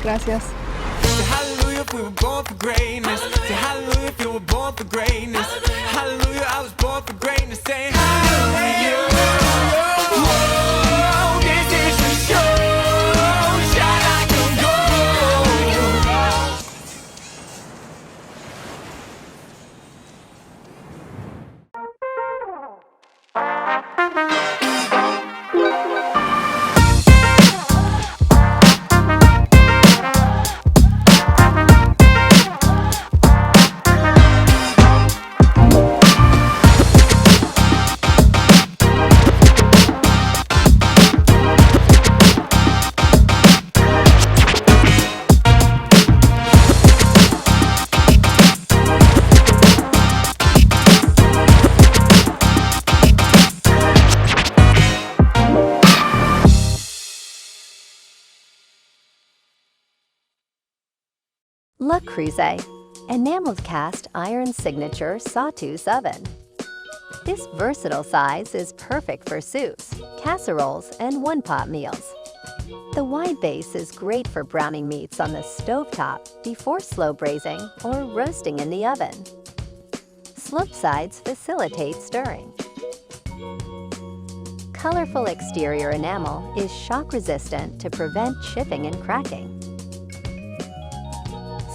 Gracias. Say hallelujah if we were born for greatness. Say hallelujah if you were born for greatness. Hallelujah, I was born for greatness. Say hallelujah. Whoa, this is the show. Shine like a gold. Le Creuset, enameled cast iron signature Sauteuse oven. This versatile size is perfect for soups, casseroles, and one-pot meals. The wide base is great for browning meats on the stovetop before slow braising or roasting in the oven. Sloped sides facilitate stirring. Colorful exterior enamel is shock-resistant to prevent chipping and cracking.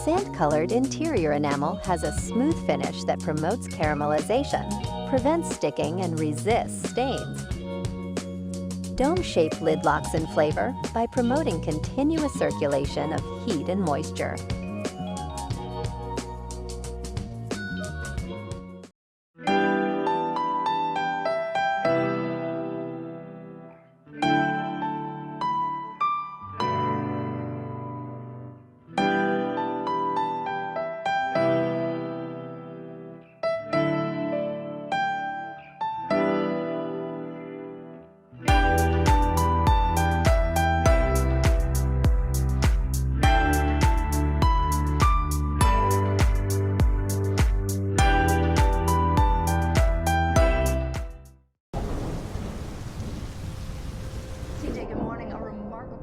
Sand-colored interior enamel has a smooth finish that promotes caramelization, prevents sticking, and resists stains. Dome-shaped lid locks in flavor by promoting continuous circulation of heat and moisture.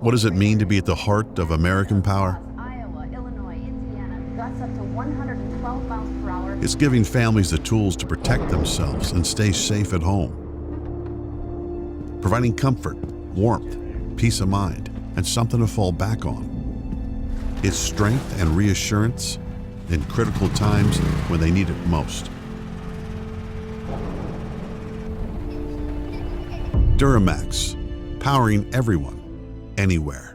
What does it mean to be at the heart of American power? Iowa, Illinois, Indiana, gusts up to 112 miles per hour. It's giving families the tools to protect themselves and stay safe at home. Providing comfort, warmth, peace of mind, and something to fall back on. It's strength and reassurance in critical times when they need it most. DuroMax, powering everyone, anywhere.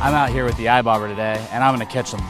I'm out here with the iBobber today, and I'm gonna catch some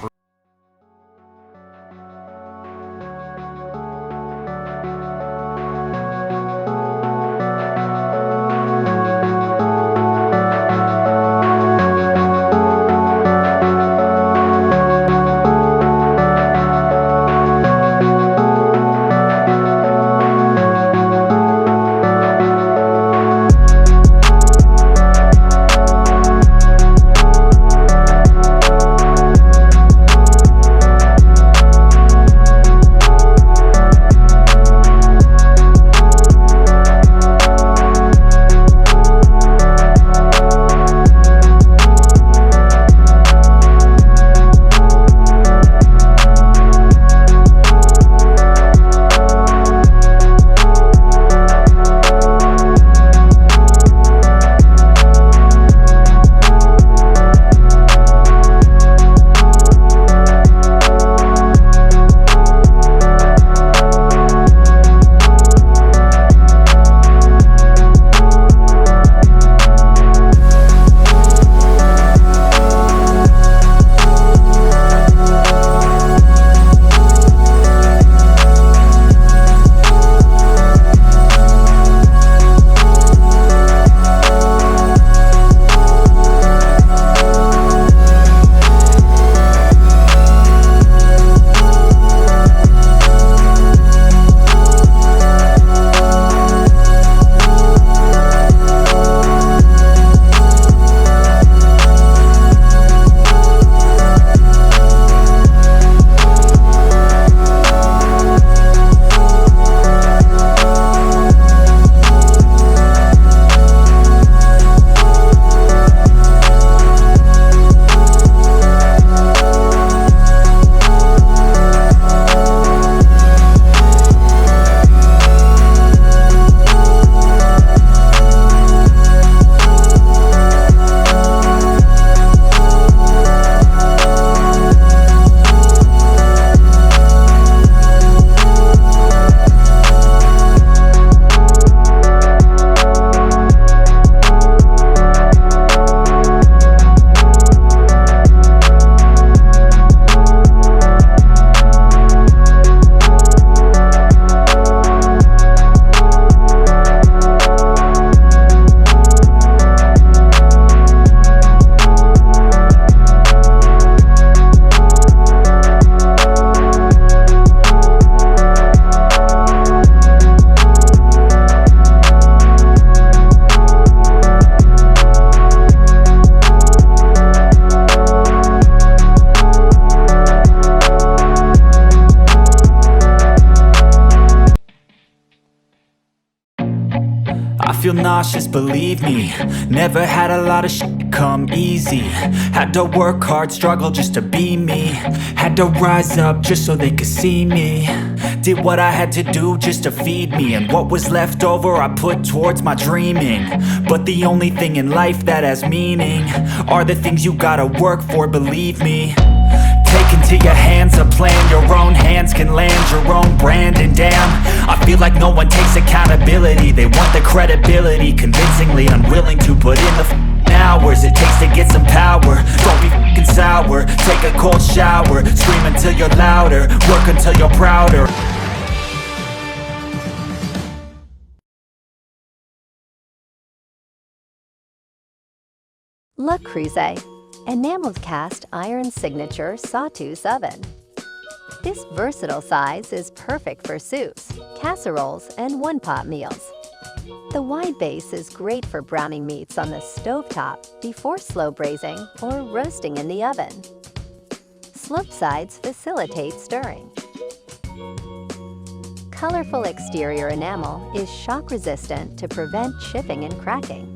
nauseous, believe me. Never had a lot of shit come easy. Had to work hard, struggle just to be me. Had to rise up just so they could see me. Did what I had to do just to feed me, and what was left over I put towards my dreaming. But the only thing in life that has meaning are the things you gotta work for, believe me. Take into your hands a plan, your own hands can land your own brand. And damn, I feel like no one takes accountability. They want the credibility, convincingly unwilling to put in the hours it takes to get some power. Don't be f***ing sour, take a cold shower. Scream until you're louder, work until you're prouder. Le Creuset, enameled cast iron signature Sauteuse oven. This versatile size is perfect for soups, casseroles, and one-pot meals. The wide base is great for browning meats on the stovetop before slow braising or roasting in the oven. Sloped sides facilitate stirring. Colorful exterior enamel is shock-resistant to prevent chipping and cracking.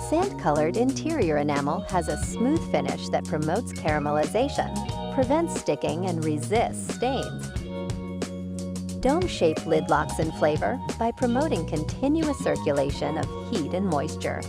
Sand-colored interior enamel has a smooth finish that promotes caramelization, prevents sticking, and resists stains. Dome-shaped lid locks in flavor by promoting continuous circulation of heat and moisture.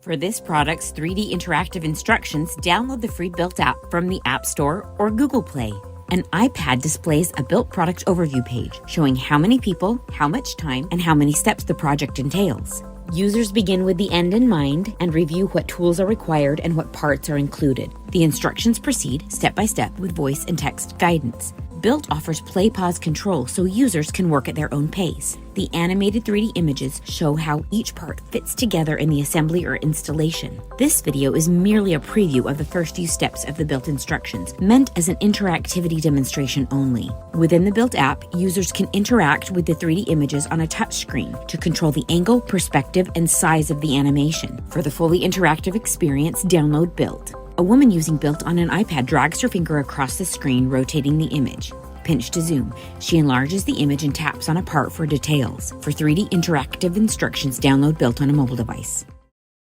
For this product's 3D interactive instructions, download the free Built app from the App Store or Google Play. An iPad displays a Built product overview page showing how many people, how much time, and how many steps the project entails. Users begin with the end in mind and review what tools are required and what parts are included. The instructions proceed step by step with voice and text guidance. Built offers play-pause control so users can work at their own pace. The animated 3D images show how each part fits together in the assembly or installation. This video is merely a preview of the first few steps of the Built instructions, meant as an interactivity demonstration only. Within the Built app, users can interact with the 3D images on a touchscreen to control the angle, perspective, and size of the animation. For the fully interactive experience, download Built. A woman using Built on an iPad drags her finger across the screen, rotating the image. Pinch to zoom. She enlarges the image and taps on a part for details. For 3D interactive instructions, download Built on a mobile device.